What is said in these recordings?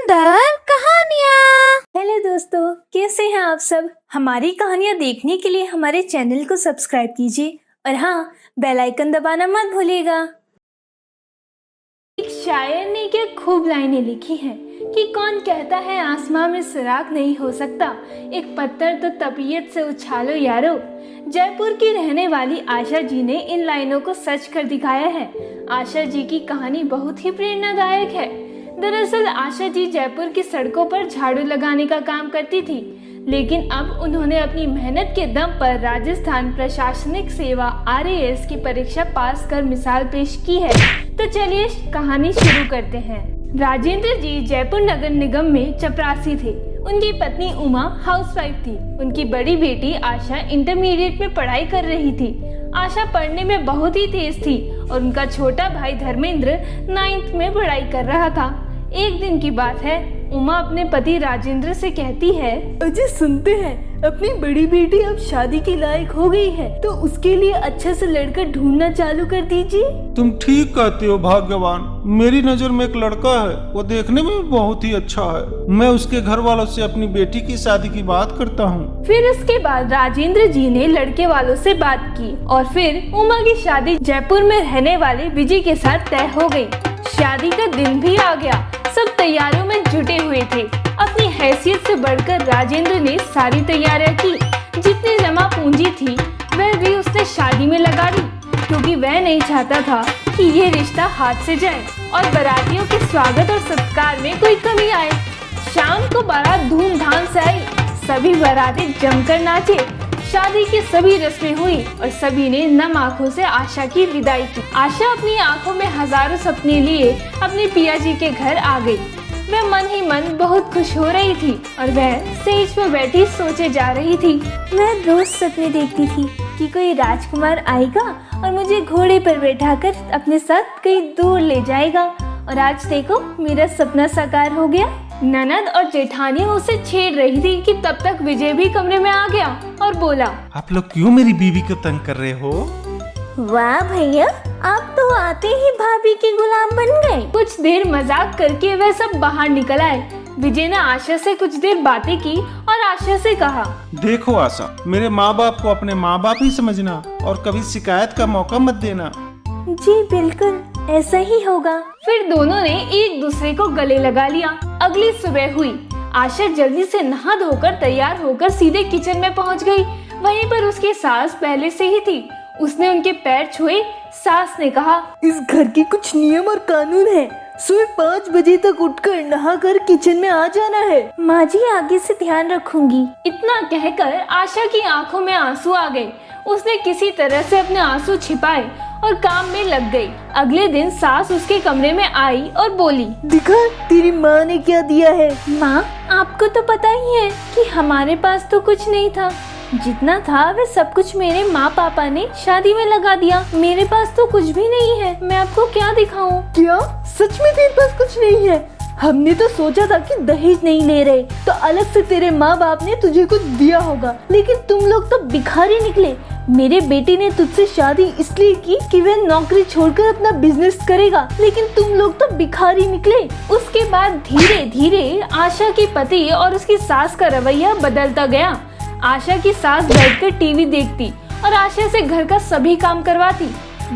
सुंदर कहानियाँ। हेलो दोस्तों, कैसे हैं आप सब। हमारी कहानियाँ देखने के लिए हमारे चैनल को सब्सक्राइब कीजिए और हाँ, बेल आइकन दबाना मत भूलिएगा। एक शायर ने क्या खूब लाइनें लिखी हैं कि कौन कहता है आसमां में सुराग नहीं हो सकता, एक पत्थर तो तबीयत से उछालो यारो। जयपुर की रहने वाली आशा जी ने इन लाइनों को सच कर दिखाया है। आशा जी की कहानी बहुत ही प्रेरणादायक है। दरअसल आशा जी जयपुर की सड़कों पर झाड़ू लगाने का काम करती थी, लेकिन अब उन्होंने अपनी मेहनत के दम पर राजस्थान प्रशासनिक सेवा RAS की परीक्षा पास कर मिसाल पेश की है। तो चलिए कहानी शुरू करते हैं। राजेंद्र जी जयपुर नगर निगम में चपरासी थे। उनकी पत्नी उमा हाउसवाइफ थी। उनकी बड़ी बेटी आशा इंटरमीडिएट में पढ़ाई कर रही थी। आशा पढ़ने में बहुत ही तेज थी और उनका छोटा भाई धर्मेंद्र 9th में पढ़ाई कर रहा था। एक दिन की बात है, उमा अपने पति राजेंद्र से कहती है, अजय सुनते हैं अपनी बड़ी बेटी अब शादी के लायक हो गई है, तो उसके लिए अच्छा सा लड़का ढूंढना चालू कर दीजिए। तुम ठीक कहते हो भाग्यवान। मेरी नजर में एक लड़का है, वो देखने में बहुत ही अच्छा है। मैं उसके घर वालों से अपनी बेटी की शादी की बात करता हूँ। फिर उसके बाद राजेंद्र जी ने लड़के वालों से बात की और फिर उमा की शादी जयपुर में रहने वाले विजय के साथ तय हो गई। शादी का दिन भी आ गया। सब तैयारियों में जुटे हुए थे। अपनी हैसियत से बढ़कर राजेंद्र ने सारी तैयारियां की। जितनी जमा पूंजी थी वह भी उसने शादी में लगा दी, क्योंकि वह नहीं चाहता था कि ये रिश्ता हाथ से जाए और बारातियों के स्वागत और सत्कार में कोई कमी आए। शाम को बारात धूमधाम से आई। सभी बाराती जमकर नाचे। शादी की सभी रस्में हुई और सभी ने नम आंखों से आशा की विदाई की। आशा अपनी आंखों में हजारों सपने लिए अपने पिया जी के घर आ गई। वह मन ही मन बहुत खुश हो रही थी और वह स्टेज पर बैठी सोचे जा रही थी। वह रोज सपने देखती थी कि कोई राजकुमार आएगा और मुझे घोड़े पर बैठाकर अपने साथ कहीं दूर ले जाएगा। और आज देखो, मेरा सपना साकार हो गया। ननद और जेठानी उसे छेड़ रही थी कि तब तक विजय भी कमरे में आ गया और बोला, आप लोग क्यों मेरी बीवी को तंग कर रहे हो? वाह भैया, आप तो आते ही भाभी के गुलाम बन गए। कुछ देर मजाक करके वह सब बाहर निकल आए। विजय ने आशा से कुछ देर बातें की और आशा से कहा, देखो आशा, मेरे माँ बाप को अपने माँ बाप ही समझना और कभी शिकायत का मौका मत देना। जी बिल्कुल, ऐसा ही होगा। फिर दोनों ने एक दूसरे को गले लगा लिया। अगली सुबह हुई। आशा जल्दी से नहा धोकर तैयार होकर सीधे किचन में पहुंच गई। वहीं पर उसकी सास पहले से ही थी। उसने उनके पैर छुए। सास ने कहा, इस घर के कुछ नियम और कानून है। सुबह 5 बजे तक उठकर नहाकर किचन में आ जाना है। माँ जी, आगे से ध्यान रखूंगी। इतना कहकर आशा की आंखों में आंसू आ गए। उसने किसी तरह से अपने आंसू छिपाए और काम में लग गई। अगले दिन सास उसके कमरे में आई और बोली, दिखा तेरी माँ ने क्या दिया है। माँ, आपको तो पता ही है कि हमारे पास तो कुछ नहीं था। जितना था वह सब कुछ मेरे माँ पापा ने शादी में लगा दिया। मेरे पास तो कुछ भी नहीं है। मैं आपको क्या दिखाऊं? क्या सच में तेरे पास कुछ नहीं है? हमने तो सोचा था कि दहेज नहीं ले रहे तो अलग से तेरे माँ बाप ने तुझे कुछ दिया होगा, लेकिन तुम लोग तो भिखारी निकले। मेरे बेटे ने तुझसे शादी इसलिए की कि वह नौकरी छोड़कर अपना बिजनेस करेगा, लेकिन तुम लोग तो भिखारी निकले। उसके बाद धीरे धीरे आशा के पति और उसकी सास का रवैया बदलता गया। आशा की सास बैठकर टीवी देखती और आशा से घर का सभी काम करवाती।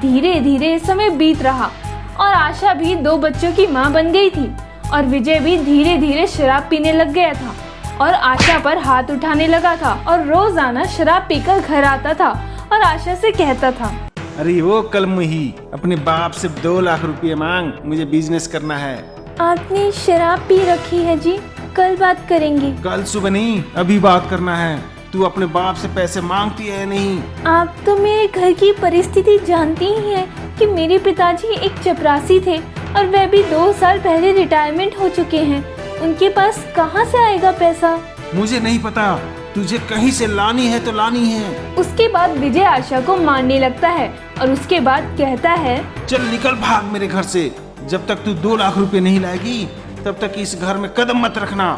धीरे धीरे समय बीत रहा और आशा भी 2 बच्चों की माँ बन गई थी और विजय भी धीरे धीरे शराब पीने लग गया था और आशा पर हाथ उठाने लगा था और रोजाना शराब पीकर घर आता था और आशा से कहता था, अरे वो कल मुही, अपने बाप से 2 लाख रुपए मांग, मुझे बिजनेस करना है। आपने शराब पी रखी है जी, कल बात करेंगे। कल सुबह नहीं, अभी बात करना है। तू अपने बाप से पैसे मांगती है नहीं? आप तो मेरे घर की परिस्थिति जानती ही हैं कि मेरे पिताजी एक चपरासी थे और वह भी 2 साल पहले रिटायरमेंट हो चुके हैं। उनके पास कहाँ से आएगा पैसा? मुझे नहीं पता, तुझे कहीं से लानी है तो लानी है। उसके बाद विजय आशा को मारने लगता है और उसके बाद कहता है, चल निकल भाग मेरे घर से। जब तक तू 2 लाख रुपए नहीं लाएगी तब तक इस घर में कदम मत रखना।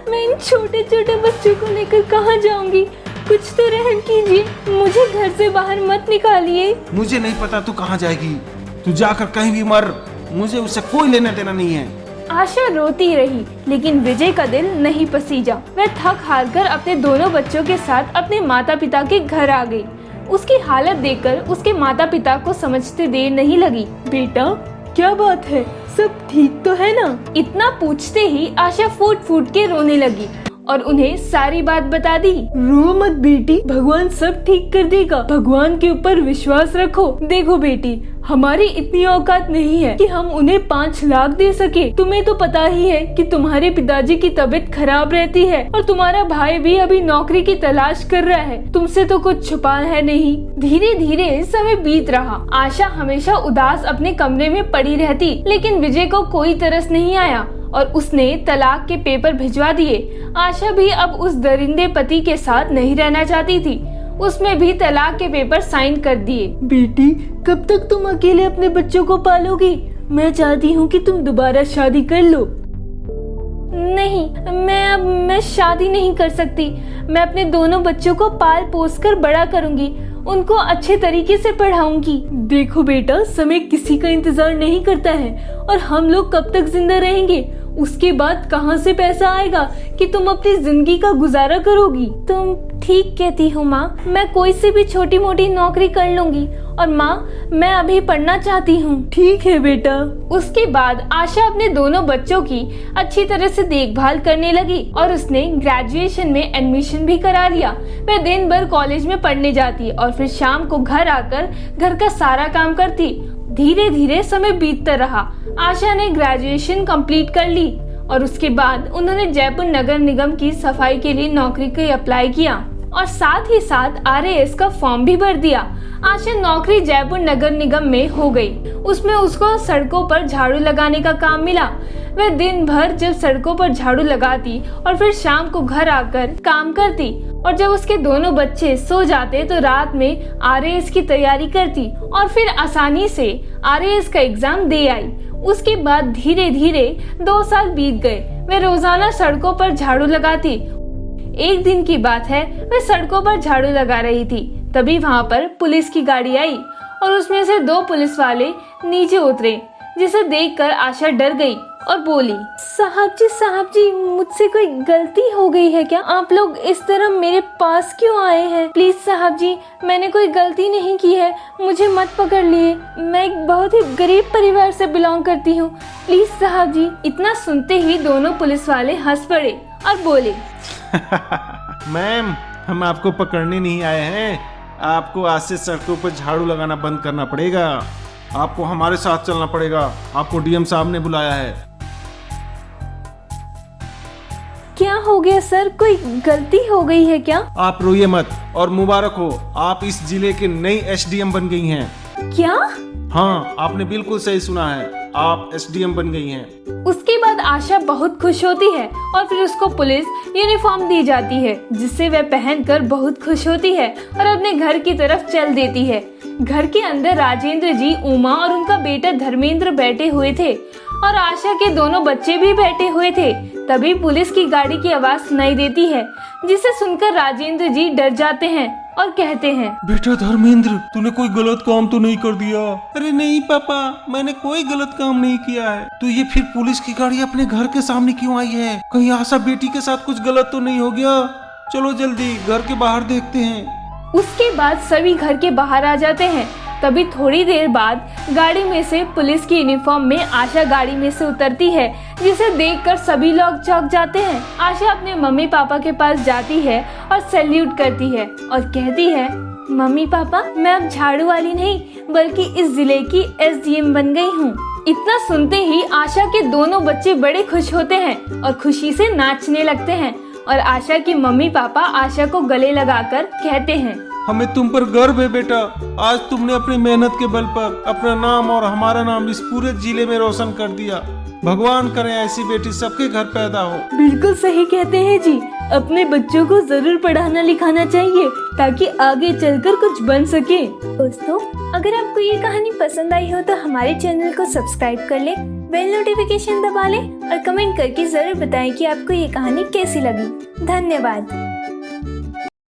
मैं इन छोटे छोटे बच्चों को लेकर कहाँ जाऊंगी? कुछ तो रहम कीजिए, मुझे घर से बाहर मत निकालिए। मुझे नहीं पता तू कहाँ जाएगी, तू जाकर कहीं भी मर, मुझे उससे कोई लेना देना नहीं है। आशा रोती रही, लेकिन विजय का दिल नहीं पसीजा। वह थक हार कर अपने दोनों बच्चों के साथ अपने माता पिता के घर आ गई। उसकी हालत देखकर उसके माता पिता को समझते देर नहीं लगी। बेटा क्या बात है, सब ठीक तो है ना? इतना पूछते ही आशा फूट फूट के रोने लगी और उन्हें सारी बात बता दी। रो मत बेटी, भगवान सब ठीक कर देगा। भगवान के ऊपर विश्वास रखो। देखो बेटी, हमारी इतनी औकात नहीं है कि हम उन्हें 5 लाख दे सके। तुम्हें तो पता ही है कि तुम्हारे पिताजी की तबीयत खराब रहती है और तुम्हारा भाई भी अभी नौकरी की तलाश कर रहा है। तुमसे तो कुछ छुपा है नहीं। धीरे धीरे समय बीत रहा। आशा हमेशा उदास अपने कमरे में पड़ी रहती, लेकिन विजय को कोई तरस नहीं आया और उसने तलाक के पेपर भिजवा दिए। आशा भी अब उस दरिंदे पति के साथ नहीं रहना चाहती थी। उसमें भी तलाक के पेपर साइन कर दिए। बेटी कब तक तुम अकेले अपने बच्चों को पालोगी? मैं चाहती हूँ कि तुम दोबारा शादी कर लो। नहीं, मैं शादी नहीं कर सकती। मैं अपने दोनों बच्चों को पाल पोस कर बड़ा करूंगी, उनको अच्छे तरीके से पढ़ाऊंगी। देखो बेटा, समय किसी का इंतजार नहीं करता है और हम लोग कब तक जिंदा रहेंगे? उसके बाद कहाँ से पैसा आएगा कि तुम अपनी जिंदगी का गुजारा करोगी? तुम ठीक कहती हो माँ, मैं कोई सी भी छोटी मोटी नौकरी कर लूंगी। और माँ, मैं अभी पढ़ना चाहती हूँ। ठीक है बेटा। उसके बाद आशा अपने दोनों बच्चों की अच्छी तरह से देखभाल करने लगी और उसने ग्रेजुएशन में एडमिशन भी करा लिया। वह दिन भर कॉलेज में पढ़ने जाती और फिर शाम को घर आकर घर का सारा काम करती। धीरे धीरे समय बीतता रहा। आशा ने ग्रेजुएशन कंप्लीट कर ली और उसके बाद उन्होंने जयपुर नगर निगम की सफाई के लिए नौकरी के अप्लाई किया और साथ ही साथ RAS का फॉर्म भी भर दिया। आशा नौकरी जयपुर नगर निगम में हो गई। उसमें उसको सड़कों पर झाड़ू लगाने का काम मिला। वह दिन भर जब सड़कों पर झाड़ू लगाती और फिर शाम को घर आकर काम करती और जब उसके दोनों बच्चे सो जाते तो रात में RAS की तैयारी करती और फिर आसानी से RAS का एग्जाम दे आई। उसके बाद धीरे धीरे 2 साल बीत गए। वह रोजाना सड़कों पर झाड़ू लगाती। एक दिन की बात है, वह सड़कों पर झाड़ू लगा रही थी, तभी वहां पर पुलिस की गाड़ी आई और उसमें से 2 पुलिस वाले नीचे उतरे, जिसे देखकर आशा डर गई और बोली, साहब जी, मुझसे कोई गलती हो गई है क्या? आप लोग इस तरह मेरे पास क्यों आए हैं? प्लीज साहब जी, मैंने कोई गलती नहीं की है, मुझे मत पकड़ लिए। मैं एक बहुत ही गरीब परिवार से बिलोंग करती हूँ, प्लीज साहब जी। इतना सुनते ही दोनों पुलिस वाले हंस पड़े और बोले, मैम, हम आपको पकड़ने नहीं आए हैं। आपको आज से सड़कों पर झाड़ू लगाना बंद करना पड़ेगा। आपको हमारे साथ चलना पड़ेगा। आपको DM साहब ने बुलाया है। क्या हो गया सर, कोई गलती हो गई है क्या? आप रोइए मत और मुबारक हो, आप इस जिले के नई SDM बन गई हैं। क्या? हाँ, आपने बिल्कुल सही सुना है, आप SDM बन गई हैं। उसके बाद आशा बहुत खुश होती है और फिर उसको पुलिस यूनिफॉर्म दी जाती है, जिससे वह पहनकर बहुत खुश होती है और अपने घर की तरफ चल देती है। घर के अंदर राजेंद्र जी, उमा और उनका बेटा धर्मेंद्र बैठे हुए थे और आशा के दोनों बच्चे भी बैठे हुए थे। तभी पुलिस की गाड़ी की आवाज सुनाई देती है, जिसे सुनकर राजेंद्र जी डर जाते हैं और कहते हैं, बेटा धर्मेंद्र, तूने कोई गलत काम तो नहीं कर दिया? अरे नहीं पापा, मैंने कोई गलत काम नहीं किया है। तो ये फिर पुलिस की गाड़ी अपने घर के सामने क्यों आई है? कहीं आशा बेटी के साथ कुछ गलत तो नहीं हो गया? चलो जल्दी घर के बाहर देखते हैं। उसके बाद सभी घर के बाहर आ जाते हैं। तभी थोड़ी देर बाद गाड़ी में से पुलिस की यूनिफॉर्म में आशा गाड़ी में से उतरती है, जिसे देखकर सभी लोग चौंक जाते हैं। आशा अपने मम्मी पापा के पास जाती है और सैल्यूट करती है और कहती है, मम्मी पापा, मैं अब झाड़ू वाली नहीं बल्कि इस जिले की SDM बन गई हूँ। इतना सुनते ही आशा के दोनों बच्चे बड़े खुश होते हैं और खुशी से नाचने लगते हैं और आशा की मम्मी पापा आशा को गले लगाकर कहते हैं, हमें तुम पर गर्व है बेटा। आज तुमने अपनी मेहनत के बल पर अपना नाम और हमारा नाम इस पूरे जिले में रोशन कर दिया। भगवान करे ऐसी बेटी सबके घर पैदा हो। बिल्कुल सही कहते हैं जी, अपने बच्चों को जरूर पढ़ाना लिखाना चाहिए ताकि आगे चलकर कुछ बन सके। दोस्तों, अगर आपको ये कहानी पसंद आई हो तो हमारे चैनल को सब्सक्राइब कर ले, बेल नोटिफिकेशन दबा ले और कमेंट करके जरूर बताएं कि आपको ये कहानी कैसी लगी। धन्यवाद।